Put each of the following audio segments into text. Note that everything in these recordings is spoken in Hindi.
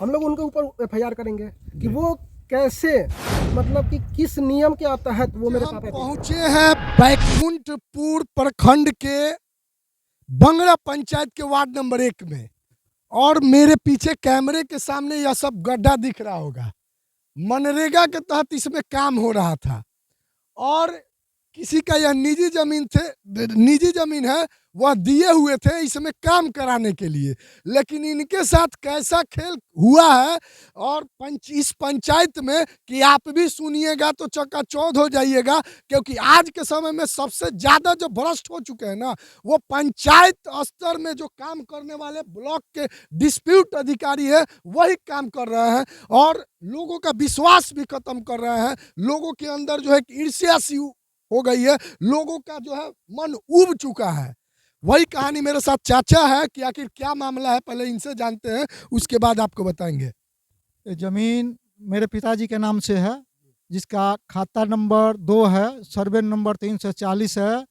हम लोग उनके ऊपर एफआईआर करेंगे कि वो कैसे, मतलब कि किस नियम के तहत वो मेरे पापा पहुंचे हैं बैकुंठपुर प्रखंड के बंगरा पंचायत के वार्ड नंबर 1 में, और मेरे पीछे कैमरे के सामने यह सब गड्ढा दिख रहा होगा। मनरेगा के तहत इसमें काम हो रहा था और किसी का यह निजी जमीन है, वह दिए हुए थे इसमें काम कराने के लिए, लेकिन इनके साथ कैसा खेल हुआ है और इस पंचायत में कि आप भी सुनिएगा तो चकाचौंध हो जाइएगा, क्योंकि आज के समय में सबसे ज़्यादा जो भ्रष्ट हो चुके हैं ना, वो पंचायत स्तर में जो काम करने वाले ब्लॉक के डिस्प्यूट अधिकारी है, वही काम कर रहे हैं और लोगों का विश्वास भी खत्म कर रहे हैं। लोगों के अंदर जो है ईर्ष्या सी हो गई है, लोगों का जो है मन उब चुका है। वही कहानी मेरे साथ चाचा है कि आखिर क्या मामला है, पहले इनसे जानते हैं, उसके बाद आपको बताएंगे। ये जमीन मेरे पिताजी के नाम से है, जिसका खाता नंबर 2 है, सर्वे नंबर 340 है,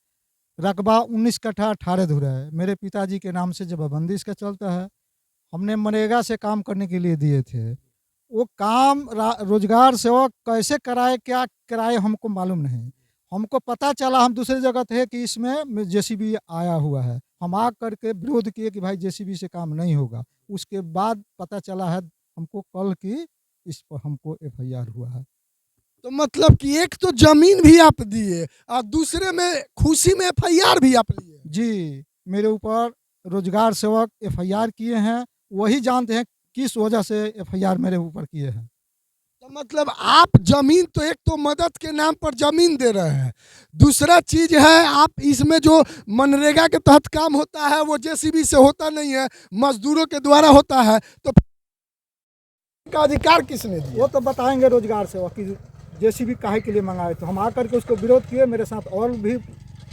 रकबा 19 कट्ठा 18 धुरा है। मेरे पिताजी के नाम से जमाबंदी इसका चलता है। हमने मनरेगा से काम करने के लिए दिए थे। वो काम रोजगार सेवक कैसे कराए, क्या कराए हमको मालूम नहीं। हमको पता चला, हम दूसरी जगह थे कि इसमें जेसीबी आया हुआ है। हम आ करके विरोध किए कि भाई जेसीबी से काम नहीं होगा। उसके बाद पता चला है हमको कल की इस पर हमको एफआईआर हुआ है। तो मतलब कि एक तो जमीन भी आप दिए और दूसरे में खुशी में एफआईआर भी आप लिए। जी, मेरे ऊपर रोजगार सेवक एफआईआर किए हैं, वही जानते हैं किस वजह से एफआईआर मेरे ऊपर किए हैं। तो मतलब आप जमीन तो एक तो मदद के नाम पर जमीन दे रहे हैं, दूसरा चीज है आप इसमें जो मनरेगा के तहत काम होता है वो जेसीबी से होता नहीं है, मजदूरों के द्वारा होता है, तो का अधिकार किसने दिया? वो तो बताएंगे रोजगार सेवक कि जेसीबी काहे के लिए मंगाए। तो हम आकर के उसको विरोध किए, मेरे साथ और भी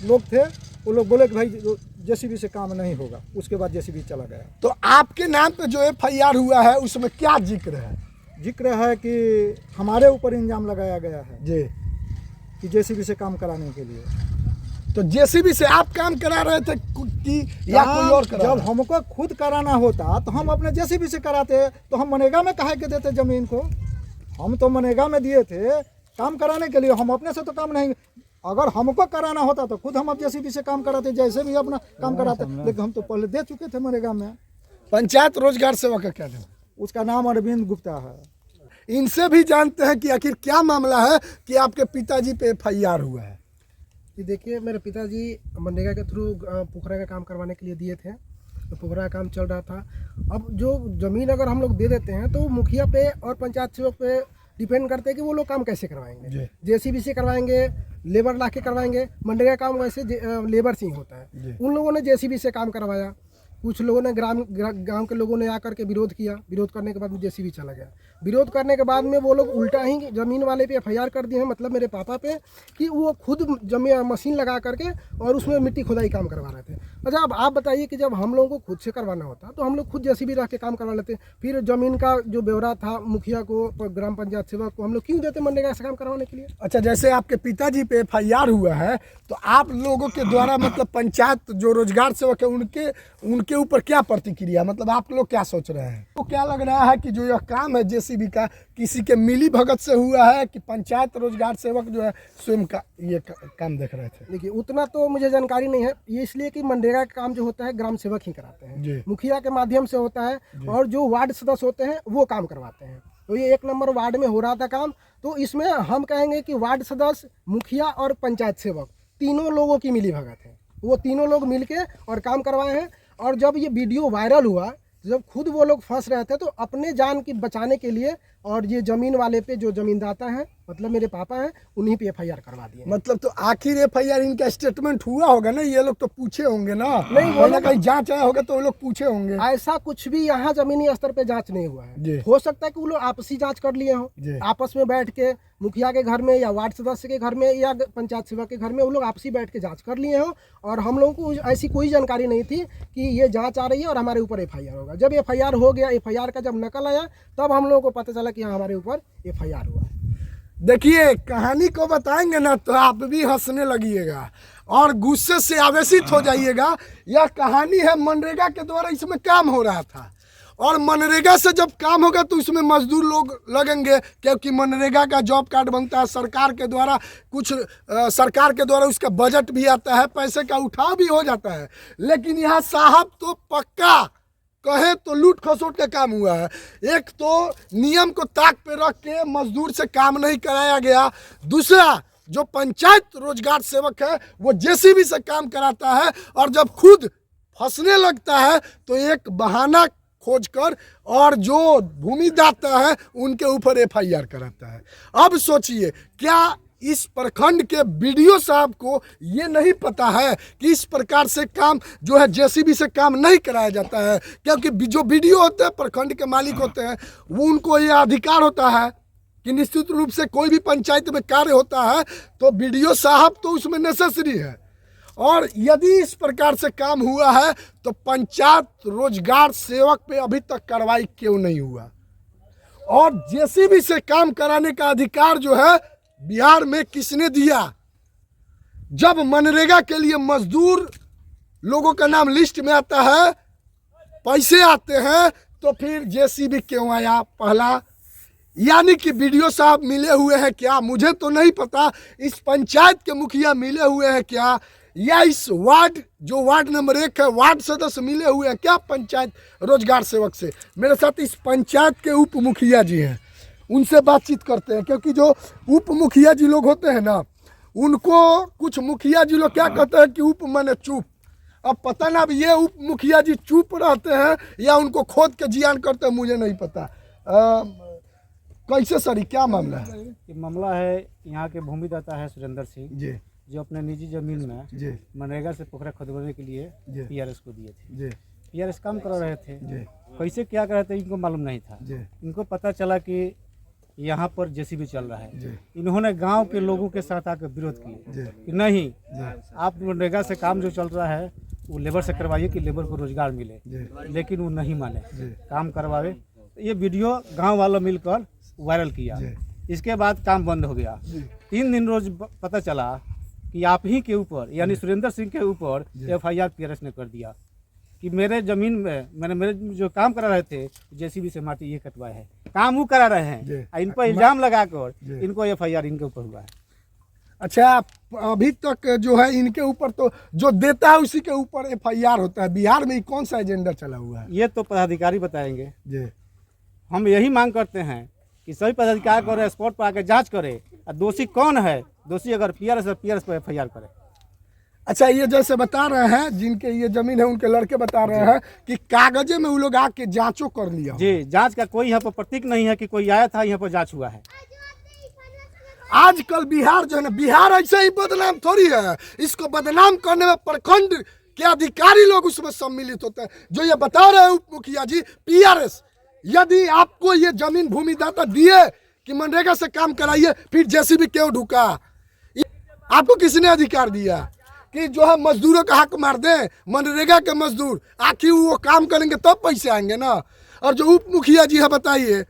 लोग थे, वो लोग बोले कि भाई जेसीबी से काम नहीं होगा। उसके बाद जेसीबी चला गया। तो आपके नाम पे जो एफआईआर हुआ है उसमें क्या जिक्र है? जिक्र है कि हमारे ऊपर इल्जाम लगाया गया है जी कि जेसीबी से काम कराने के लिए। तो जेसीबी से आप काम करा रहे थे कि या कोई और करा? जब हमको खुद कराना होता तो हम अपने जेसीबी से कराते, तो हम मनरेगा में काहे के देते जमीन को? हम तो मनरेगा में दिए थे काम कराने के लिए, हम अपने से तो काम नहीं। अगर हमको कराना होता तो खुद हम अब जेसीबी से काम कराते, जैसे भी अपना काम कराते, लेकिन हम तो पहले दे चुके थे मनरेगा में। पंचायत रोजगार सेवक का क्या नाम? उसका नाम अरविंद गुप्ता है। इनसे भी जानते हैं कि आखिर क्या मामला है कि आपके पिताजी पे एफआईआर हुआ है। कि देखिए, मेरे पिताजी मनरेगा के थ्रू पोखरा का काम करवाने के लिए दिए थे, तो पोखरा का काम चल रहा था। अब जो ज़मीन अगर हम लोग दे देते हैं तो मुखिया पे और पंचायत सेवक पे डिपेंड करते हैं कि वो लोग काम कैसे करवाएंगे। जेसीबी से करवाएंगे, लेबर ला के करवाएंगे। मनरेगा काम वैसे लेबर से ही होता है। उन लोगों ने जेसीबी से काम करवाया, कुछ लोगों ने गांव के लोगों ने आकर के विरोध किया। विरोध करने के बाद में जेसीबी चला गया। विरोध करने के बाद में वो लोग उल्टा ही ज़मीन वाले पे एफआईआर कर दिए हैं, मतलब मेरे पापा पे, कि वो खुद जमीन मशीन लगा करके और उसमें मिट्टी खुदाई काम करवा रहे थे। अच्छा, अब आप बताइए कि जब हम लोगों को खुद से करवाना होता तो हम लोग खुद जेसीबी रख के काम करवा लेते। फिर ज़मीन का जो ब्यौरा था मुखिया को, ग्राम पंचायत सेवक को हम लोग क्यों देते मनरेगा से काम करवाने के लिए? अच्छा, जैसे आपके पिताजी पे एफआईआर हुआ है तो आप लोगों के द्वारा मतलब पंचायत जो रोजगार सेवक है उनके ऊपर क्या प्रतिक्रिया, मतलब आप लोग क्या सोच रहे हैं? तो क्या लग रहा है कि जो यह काम है जेसीबी का किसी के मिली भगत से हुआ है कि पंचायत रोजगार सेवक जो है स्वयं का ये काम देख रहे थे? देखिए, उतना तो मुझे जानकारी नहीं है। ये इसलिए कि मनरेगा का काम जो होता है ग्राम सेवक ही कराते हैं, मुखिया के माध्यम से होता है, और जो वार्ड सदस्य होते हैं वो काम करवाते हैं। तो ये 1 नंबर वार्ड में हो रहा था काम, तो इसमें हम कहेंगे कि वार्ड सदस्य, मुखिया और पंचायत सेवक तीनों लोगों की मिली भगत है। वो तीनों लोग मिलके और काम करवाए हैं। और जब ये वीडियो वायरल हुआ, जब खुद वो लोग फंस रहे थे, तो अपने जान की बचाने के लिए और ये ज़मीन वाले पे जो ज़मीनदाता हैं, मतलब मेरे पापा हैं, उन्हीं पे एफआईआर करवा दिए। मतलब तो आखिर एफआईआर इनका स्टेटमेंट हुआ होगा ना, ये लोग तो पूछे होंगे ना? नहीं, वो लोग कहीं जांच आया होगा तो वो लोग पूछे होंगे। ऐसा कुछ भी यहाँ जमीनी स्तर पे जांच नहीं हुआ है। हो सकता है कि वो लोग आपसी जांच कर लिए हों, आपस में बैठ के मुखिया के घर में या वार्ड सदस्य के घर में या पंचायत सेवक के घर में वो लोग आपसी बैठ के जांच कर लिए हों, और हम लोगों को ऐसी कोई जानकारी नहीं थी कि ये जांच आ रही है और हमारे ऊपर एफआईआर होगा। जब एफआईआर हो गया, एफआईआर का जब नकल आया, तब हम लोगों को पता चला कि हाँ, हमारे ऊपर एफआईआर हुआ। देखिए, कहानी को बताएंगे ना तो आप भी हंसने लगिएगा और गुस्से से आवेशित हो जाइएगा। यह कहानी है मनरेगा के द्वारा इसमें काम हो रहा था और मनरेगा से जब काम होगा तो उसमें मजदूर लोग लगेंगे, क्योंकि मनरेगा का जॉब कार्ड बनता है सरकार के द्वारा, कुछ सरकार के द्वारा उसका बजट भी आता है, पैसे का उठाव भी हो जाता है। लेकिन यहाँ साहब तो पक्का कहे तो लूट खसोट का काम हुआ है। एक तो नियम को ताक पे रख के मजदूर से काम नहीं कराया गया, दूसरा जो पंचायत रोजगार सेवक है वो जेसीबी से काम कराता है, और जब खुद फंसने लगता है तो एक बहाना खोजकर और जो भूमिदाता है उनके ऊपर एफआईआर कराता है। अब सोचिए, क्या इस प्रखंड के बीडीओ साहब को ये नहीं पता है कि इस प्रकार से काम जो है जेसीबी से काम नहीं कराया जाता है? क्योंकि जो बीडीओ होते हैं, प्रखंड के मालिक होते हैं, वो उनको ये अधिकार होता है कि निश्चित रूप से कोई भी पंचायत में कार्य होता है तो बीडीओ साहब तो उसमें नेसेसरी है। और यदि इस प्रकार से काम हुआ है तो पंचायत रोजगार सेवक पे अभी तक कार्रवाई क्यों नहीं हुआ? और जेसीबी से काम कराने का अधिकार जो है बिहार में किसने दिया? जब मनरेगा के लिए मजदूर लोगों का नाम लिस्ट में आता है, पैसे आते हैं, तो फिर जेसीबी क्यों आया? पहला, यानी कि बीडीओ साहब मिले हुए हैं क्या? मुझे तो नहीं पता। इस पंचायत के मुखिया मिले हुए हैं क्या, या इस वार्ड जो वार्ड नंबर 1 है वार्ड सदस्य मिले हुए हैं क्या पंचायत रोजगार सेवक से? मेरे साथ इस पंचायत के उप मुखिया जी हैं, उनसे बातचीत करते हैं। क्योंकि जो उप मुखिया जी लोग होते हैं ना, उनको कुछ मुखिया जी लोग क्या कहते हैं कि उप माने चुप। अब पता ना अब ये उप मुखिया जी चुप रहते हैं या उनको खोद के जियान करते हैं, मुझे नहीं पता। कैसे सर, क्या मामला है? ये मामला है, यहाँ के भूमिदाता है सुरेंद्र सिंह जी जो अपने निजी जमीन में जी मनरेगा से पोखरा खोदवाने के लिए जी पीआरएस को दिए थे। जी पीआरएस काम करा रहे थे, जी कैसे क्या कर रहे थे इनको मालूम नहीं था। जी इनको पता चला कि यहाँ पर जेसीबी चल रहा है। जी इन्होंने गांव के लोगों के साथ आकर विरोध किए जी कि नहीं, जी आप मनरेगा से काम जो चल रहा है वो लेबर से करवाइए कि लेबर को रोजगार मिले। जी लेकिन वो नहीं माने, जी काम करवावे। ये वीडियो गांव वालों मिलकर वायरल किया। जी इसके बाद काम बंद हो गया। जी 3 दिन रोज पता चला कि आप ही के ऊपर यानी सुरेंद्र सिंह के ऊपर एफआईआर पीआरएस ने कर दिया कि मेरे जमीन में मेरे जो काम करा रहे थे जेसीबी से माटी ये कटवाए है, काम वो करा रहे जी। हैं। इन पर इल्जाम लगाकर जी। इनको एफआईआर इनके ऊपर हुआ है। अच्छा, अभी तक जो है इनके ऊपर तो जो देता है उसी के ऊपर एफआईआर होता है। बिहार में कौन सा एजेंडा चला हुआ है? ये तो पदाधिकारी बताएंगे। जी हम यही मांग करते हैं कि सभी पदाधिकारी को स्पॉट पर आकर जांच करे और दोषी कौन है, दोषी अगर पीआरएस है पीआरएस पर एफआईआर करे। अच्छा, ये जैसे बता रहे हैं जिनके ये जमीन है उनके लड़के बता रहे हैं कि कागजे में वो लोग आके जांचो कर लिया। जी, जांच का कोई यहाँ पर प्रतीक नहीं है कि कोई आया था यहाँ पर जांच हुआ है। आजकल बिहार जो है ना, बिहार ऐसे ही बदनाम थोड़ी है। इसको बदनाम करने में प्रखंड के अधिकारी लोग उसमें सम्मिलित होते हैं। जो ये बता रहे हैं उप मुखिया जी, पीआरएस, यदि आपको ये जमीन भूमिदाता दिए कि मनरेगा से काम कराइए, फिर जेसीबी क्यों ढुका? आपको किसने अधिकार दिया कि जो है मजदूरों का हक मार दें? मनरेगा के मजदूर आखिर वो काम करेंगे तब पैसे आएंगे ना। और जो उप मुखिया जी है, बताइए,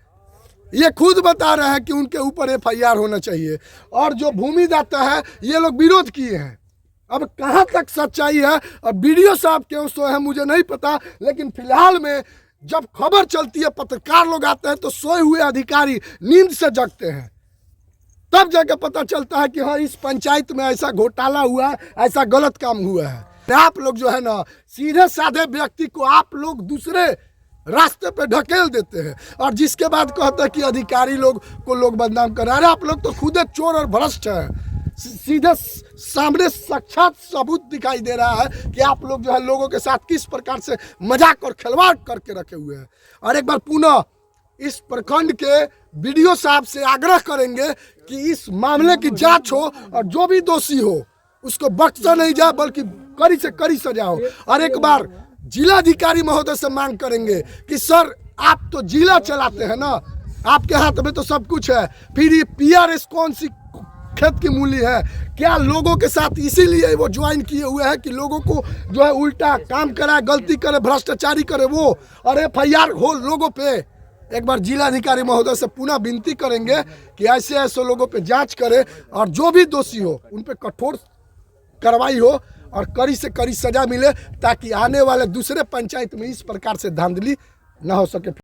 ये खुद बता रहे हैं कि उनके ऊपर एफआईआर होना चाहिए। और जो भूमिदाता है ये लोग विरोध किए हैं। अब कहाँ तक सच्चाई है और बीडीओ साहब क्यों सोए हैं मुझे नहीं पता। लेकिन फिलहाल में जब खबर चलती है, पत्रकार लोग आते हैं, तो सोए हुए अधिकारी नींद से जगते हैं, तब जाके पता चलता है कि हाँ इस पंचायत में ऐसा घोटाला हुआ है, ऐसा गलत काम हुआ है। आप लोग जो है ना, सीधे साधे व्यक्ति को आप लोग दूसरे रास्ते पे ढकेल देते हैं और जिसके बाद कहते हैं कि अधिकारी लोग को लोग बदनाम कर रहे हैं। अरे आप लोग तो खुद चोर और भ्रष्ट हैं। सीधे सामने साक्षात सबूत दिखाई दे रहा है कि आप लोग जो है लोगों के साथ किस प्रकार से मजाक और खिलवाड़ करके रखे हुए हैं। और एक बार पुनः इस प्रखंड के बीडीओ साहब से आग्रह करेंगे कि इस मामले की जांच हो और जो भी दोषी हो उसको बख्शा नहीं जाए, बल्कि कड़ी से कड़ी सजा हो। और एक बार जिलाधिकारी महोदय से मांग करेंगे कि सर, आप तो जिला चलाते हैं ना, आपके हाथ में तो सब कुछ है, फिर ये पीआरएस कौन सी खेत की मूली है? क्या लोगों के साथ इसीलिए वो ज्वाइन किए हुए हैं कि लोगों को जो है उल्टा काम कराए, गलती करे, भ्रष्टाचारी करे वो, और एफआईआर हो लोगों पे? एक बार जिलाधिकारी महोदय से पुनः विनती करेंगे कि ऐसे ऐसे लोगों पे जांच करे और जो भी दोषी हो उन पे कठोर कार्रवाई हो और कड़ी से कड़ी सजा मिले, ताकि आने वाले दूसरे पंचायत में इस प्रकार से धांधली ना हो सके